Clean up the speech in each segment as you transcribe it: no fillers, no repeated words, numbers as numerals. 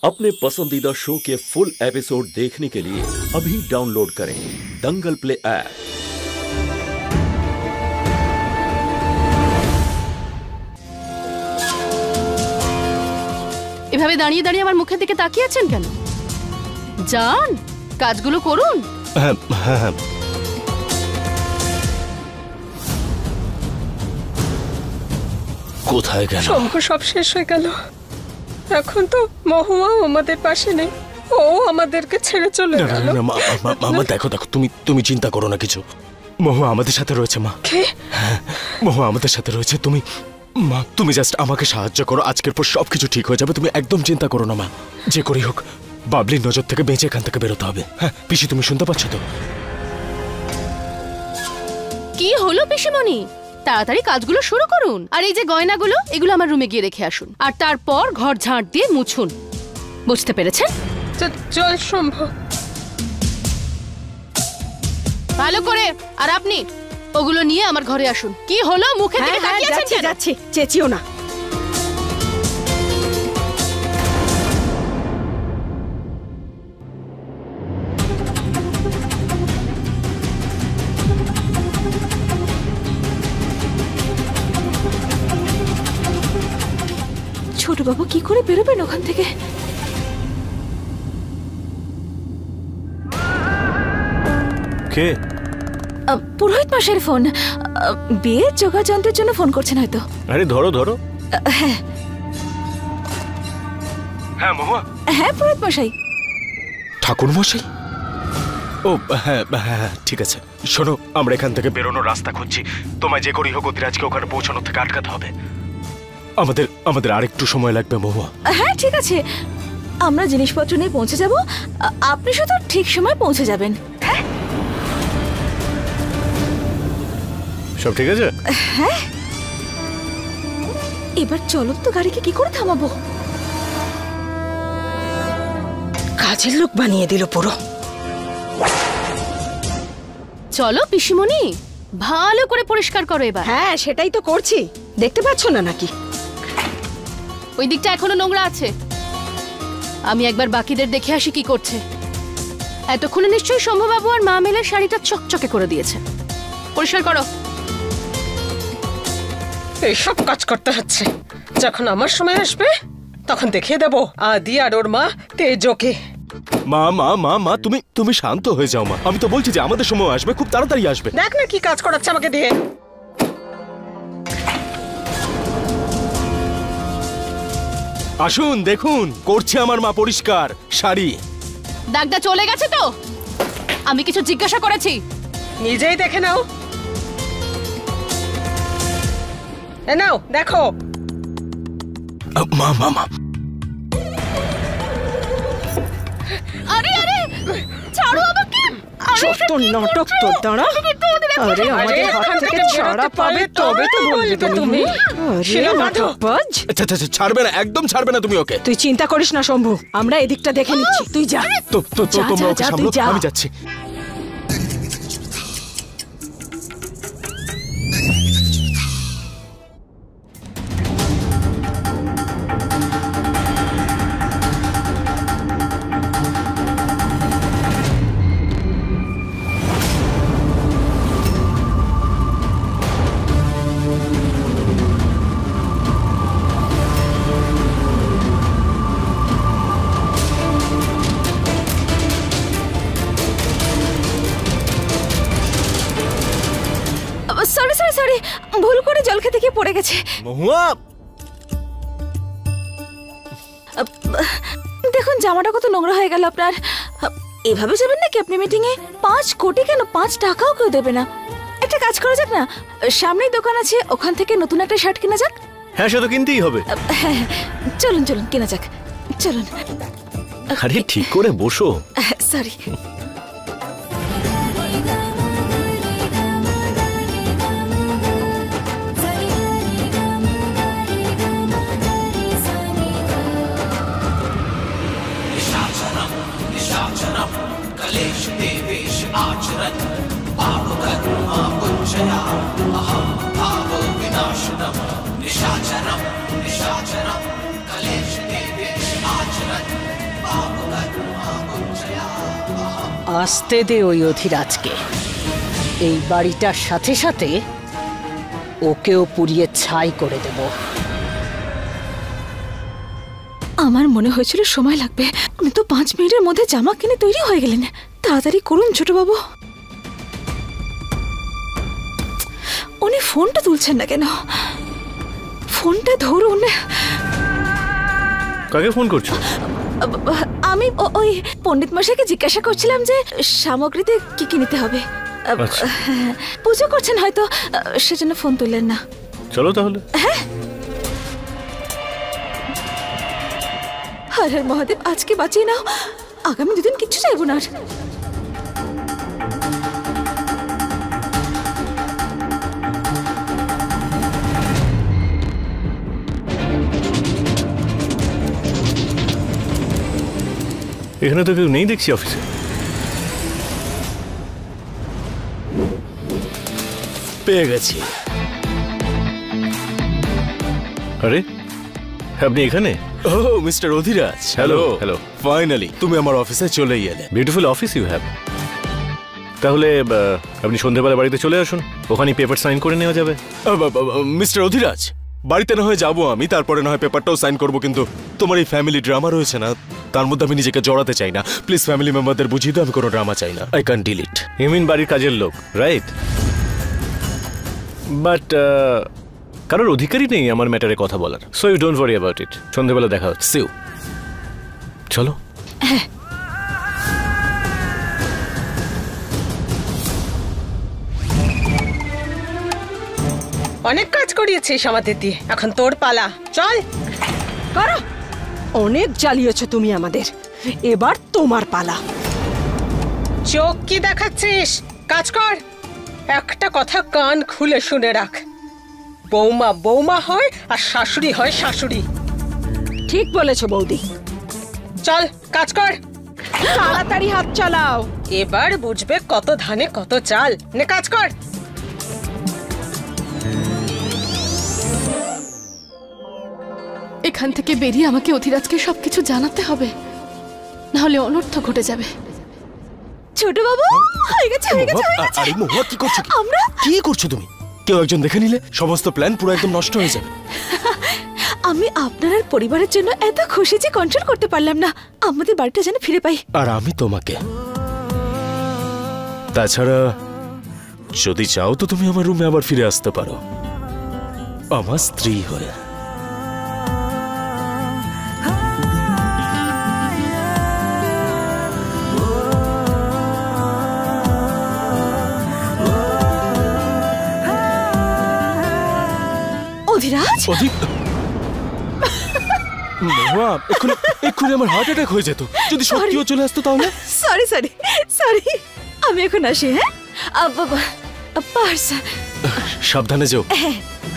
अपने पसंदीदा शो के फुल एपिसोड देखने के लिए अभी डाउनलोड करें दंगल प्ले ऐप। এভাবে দাঁড়িয়ে দাঁড়িয়ে আমার মুখের দিকে তাকিয়ে আছেন কেন? যান, কাজগুলো করুন। হ্যাঁ। কোথায় গেল? শম্ভু সব শেষ হয়ে গেল। এখন তো মহুয়া আমাদের পাশে নেই, ও আমাদেরকে ছেড়ে চলে গেল। মা দেখো তুমি চিন্তা করো না কিছু। মহুয়া আমাদের সাথে রয়েছে মা। কে? মহুয়া আমাদের সাথে রয়েছে। তুমি জাস্ট আমাকে সাহায্য করো, আজকের পর সবকিছু ঠিক হয়ে যাবে। তুমি একদম চিন্তা করো না মা। যে করেই হোক বাবলির নজর থেকে বেঁচে এখান থেকে বেরোতে হবে। হ্যাঁ পিসি, তুমি শুনতে পাচ্ছ তো? কি হলো পিসিমণি? তাড়াতাড়ি কাজগুলো শুরু করুন। আর এই যে গয়নাগুলো, এগুলো আমার রুমে গিয়ে রেখে আসুন। আর তারপর ঘর ঝাঁট দিয়ে মুছুন। বুঝতে পেরেছেন? চল শম্ভু। ভালো করে। আর আপনি ওগুলো নিয়ে আমার ঘরে আসুন। কি হলো? মুখের দিকে তাকিয়ে আছেন কেন? যাচ্ছি, চেঁচিও না। ছোট বাবু কি করে বেরোবেন ওখান থেকে? কে? পুরোহিত মশাইয়ের ফোন। বিয়ের যোগাযন্ত্রের জন্য ফোন করছেন হয়তো। আরে ধরো। হ্যাঁ মহুয়া। হ্যাঁ পুরোহিত মশাই। ঠাকুর মশাই? ও হ্যাঁ, ঠিক আছে। শোনো, আমরা এখান থেকে বেরোনোর রাস্তা খুঁজছি। তোমায় যে করেই হোক অতিরাজকে ওখানে পৌঁছানোর থেকে আটকাতে হবে। আমাদের আরেকটু সময় লাগবে মহুয়া। হ্যাঁ ঠিক আছে, আমরা জিনিসপত্র নিয়ে পৌঁছে যাব। আপনি শুধু ঠিক সময় পৌঁছে যাবেন। হ্যাঁ সব ঠিক আছে? হ্যাঁ। এবার চলো তো, গাড়িকে কি করে থামাবো? কাজের লোক বানিয়ে দিল পুরো। চলো পিসিমণি, ভালো করে পরিষ্কার করো এবার। হ্যাঁ সেটাই তো করছি, দেখতে পাচ্ছ না নাকি? ওই দিকটা এখনো নোংরা আছে। আমি একবার বাকিদের দেখে আসি কি করছে। এতক্ষণে নিশ্চয়ই শম্ভুবাবু আর মা মেলের শাড়িটা চকচকে করে দিয়েছে। পরিষ্কার করো। এইসব কাজ করতে হচ্ছে। যখন আমার সময় আসবে তখন দেখিয়ে দেবো আদি আর ওর মা তেজকে। মা তুমি শান্ত হয়ে যাও মা। আমি তো বলছি যে আমাদের সময় আসবে, খুব তাড়াতাড়ি আসবে। দেখ না কি কাজ করাচ্ছে আমাকে দিয়ে। আসুন দেখুন, করছে আমার মা পরিষ্কার শাড়ি। দাগটা চলে গেছে তো? আমি কিছু জিজ্ঞাসা করেছি? নিজেই দেখে নাও। নাও দেখো। মা আরে ছাড়ো আমাকে। যত নাটক তোর দাঁড়া। আরে আমাদের হাত থেকে ছাড়া পাবে তবে তো বলবে তুমি। আরে নাটকবাজ। আচ্ছা ছাড়বে না, একদম ছাড়বে না তুমি ওকে। তুই চিন্তা করিস না শম্ভু, আমরা এদিকটা দেখে নিচ্ছি, তুই যা। তো তোমরা ওকে সামলো, আমি যাচ্ছি। সরি, ভুল করে জল খেতে গিয়ে পড়ে গেছে। মহুয়া দেখুন জামাটা কত নোংরা হয়ে গেল আপনার। এভাবে যাবেন নাকি আপনি মিটিং এ? 5 কোটি কেন, 5 টাকাও কেউ দেবে না। একটা কাজ করা যাক না, সামনেই দোকান আছে, ওখান থেকে নতুন একটা শার্ট কেনা যাক। হ্যাঁ সে তো কিনতেই হবে। হ্যাঁ চলুন কেনা যাক, চলুন। আরে ঠিক করে বসো। সরি। निशाचरम निशाचरम कलेश देवेश आचरण আসতে দে ওই অধিরাজকে। এই বাড়িটার সাথে সাথে ওকেও পুড়িয়ে ছাই করে দেব। আমার মনে হয়েছিল সময় লাগবে, উনি তো 5 মিনিটের মধ্যে জামা কিনে তৈরি হয়ে গেলেন। তাড়াতাড়ি করুন ছোট বাবু। উনি ফোনটা তুলছেন না কেন? ফোনটা ধরুন। কাকে ফোন করছো? আমি ওই পণ্ডিত মশাইকে জিজ্ঞাসা করছিলাম যে সামগ্রীতে কি কি নিতে হবে। পুজো করছেন হয়তো, সেজন্য ফোন তুললেন না। চলো তাহলে। হর হর মহাদেব, আজকে বাঁচিয়ে নাও, আগামী 2 দিন কিচ্ছু চাইবো না। এখানে তো কেউ নেই দেখছি অফিসে। পেয়ে গেছি। আরে আপনি এখানে? ও mister Adhiraj, hello. Hello. Finally তুমি আমার অফিসে চলেই এলে। Beautiful office you have. তাহলে আপনি সন্ধ্যেবেলা বাড়িতে চলে আসুন, ওখানে পেপার সাইন করে নেওয়া যাবে। মিস্টার অধিরাজ, বাড়িতে না হয় যাবো আমি, তারপরে না হয় পেপারটাও সাইন করবো, কিন্তু তোমার এই ফ্যামিলি ড্রামা রয়েছে না, তার মধ্যে আমি নিজেকে জড়াতে চাই না। প্লিজ ফ্যামিলি মেম্বারদের বুঝিয়ে দাও আমি কোনো ড্রামা চাই না। I can deal it. You mean বাড়ির কাজের লোক, রাইট? বাট কারোর অধিকারই নেই আমার ম্যাটারে কথা বলার। So you don't worry about it. সন্ধ্যেবেলা দেখা হচ্ছে। সিউ। চলো। অনেক কাজ করিয়েছিস আমাদের দিয়ে, এখন তোর পালা। চল করো। অনেক জ্বালিয়েছো তুমি আমাদের, এবার তোমার পালা। চোখ কি দেখাচ্ছিস? কাজ কর। একটা কথা কান খুলে শুনে রাখ, বৌমা বৌমা হয় আর শাশুড়ি হয় শাশুড়ি। ঠিক বলেছো বৌদি। চল কাজ কর, তাড়াতাড়ি হাত চালাও। এবার বুঝবে কত ধানে কত চাল। নে কাজ কর। এখান থেকে বেরিয়ে আমাকে অধিরাজকে সবকিছু জানাতে হবে, নাহলে অনর্থ ঘটে যাবে। ছোট বাবু, হয়ে গেছে হয়ে গেছে হয়ে গেছে। আরে মহুয়া, কি করছো? আমরা কি করছো তুমি? কেউ একজন দেখে নিলে সমস্ত প্ল্যান পুরো একদম নষ্ট হয়ে যাবে। আমি আপনার আর পরিবারের জন্য এত খুশি যে কন্ট্রোল করতে পারলাম না। আমাদের বাড়িটা যেন ফিরে পাই। আর আমি তোমাকে। তাছাড়া যদি চাও তো তুমি আমার রুমে আবার ফিরে আসতে পারো, আমার স্ত্রী হয়ে। অধিরাজ, মহুয়া, এক্ষুনি আমার হার্ট অ্যাটাক হয়ে যেত যদি সত্যিও চলে আসতো তাহলে। সরি সরি সরি, আমি এখন আসি। হ্যাঁ পার্স। সাবধানে যেও,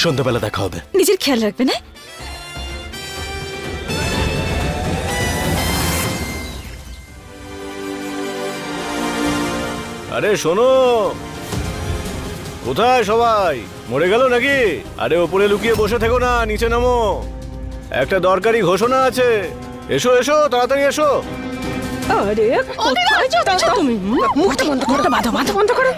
সন্ধ্যাবেলা দেখা হবে। নিজের খেয়াল রাখবেন। হ্যাঁ আরে শোনো, কোথায় সবাই? মরে গেল নাকি? আরে ওপরে লুকিয়ে বসে থেকো না, নিচে নামো, একটা দরকারি ঘোষণা আছে। এসো এসো, তাড়াতাড়ি এসো। আরে কোথায় যাচ্ছ তুমি? মুখটা বন্ধ করো, বাঁধো বাঁধো, বন্ধ করো।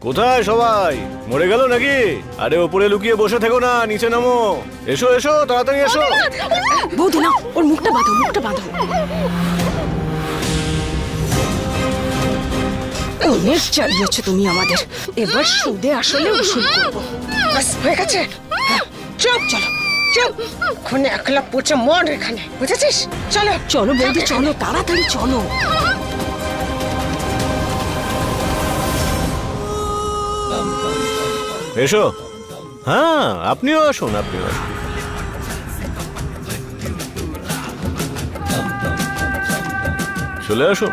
কোথায় সবাই? মরে গেল নাকি? আরে ওপরে লুকিয়ে বসে থেকো না, নিচে নামো, এসো এসো, তাড়াতাড়ি এসো। বৌদি না, ওর মুখটা বাঁধো, মুখটা বাঁধো। অনেক জ্বালিয়েছো তুমি আমাদের, এবার সুদে আসলে উসুল করবো। বাস হয়ে গেছে। চুপ, চলো চুপ, এখন একলা পচে মর এখানে, বুঝেছিস? চলো চলো বৌদি, চলো তাড়াতাড়ি চলো। এসো। হ্যাঁ আপনিও আসুন, আপনিও আসুন। চলে আসুন।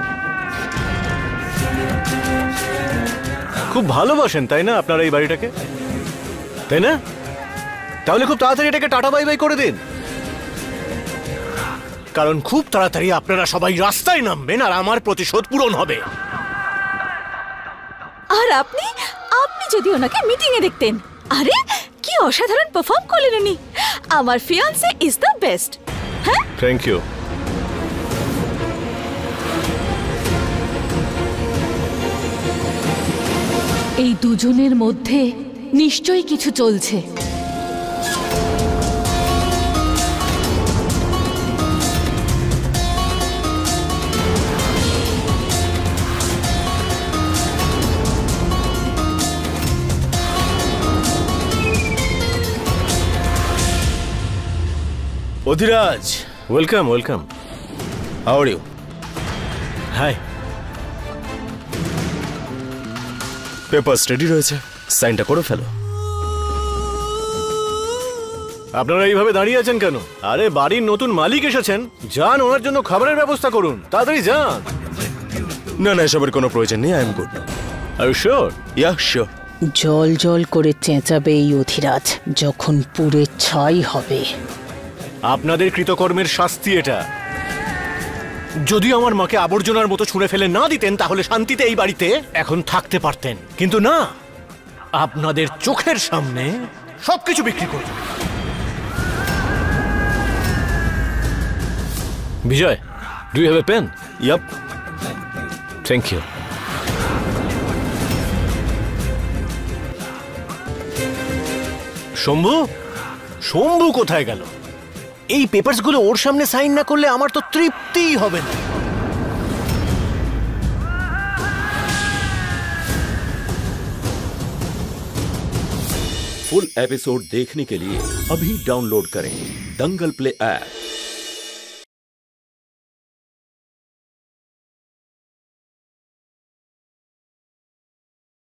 খুব ভালোবাসেন তাই না আপনারা এই বাড়িটাকে, তাই না? তাহলে খুব তাড়াতাড়ি এটাকে টাটা বাই বাই করে দিন, কারণ খুব তাড়াতাড়ি আপনারা সবাই রাস্তায় নামবেন আর আমার প্রতিশোধ পূরণ হবে। আর আপনি আপনি যদি ওনাকে মিটিং এ দেখতেন, আরে কি অসাধারণ পারফর্ম করলেন উনি। আমার ফিয়ান্সে ইজ দ্য বেস্ট। হ্যাঁ থ্যাংক ইউ। এই দুজনের মধ্যে নিশ্চয়ই কিছু চলছে। Adhiraj, welcome welcome. How are you? Hi. Paper ready রয়েছে, সাইনটা করে ফেলো। আপনারা এইভাবে দাঁড়িয়ে আছেন কেন? আরে বাড়ির নতুন মালিক এসেছেন, যান ওনার জন্য খাবারের ব্যবস্থা করুন, তাড়াতাড়ি যান। না না, এসবের কোনো প্রয়োজন নেই, I am good. Are you sure? Yeah sure. জল জল করে চেঁচাবে এই অধিরাজ যখন পুড়ে ছাই হবে। আপনাদের কৃতকর্মের শাস্তি এটা। যদি আমার মাকে আবর্জনার মতো ছুঁড়ে ফেলে না দিতেন তাহলে শান্তিতে এই বাড়িতে এখন থাকতে পারতেন, কিন্তু না, আপনাদের চোখের সামনে সবকিছু বিক্রি করুন। Bijoy, do you have a pen? Yup. Thank you. Shambhu, Shambhu কোথায় গেল? এই পেপারসগুলো ওর সামনে সাইন না করলে আমার তো তৃপ্তিই হবে না। फुल एपिसोड देखने के लिए अभी डाउनलोड करें दंगल प्ले ऐप।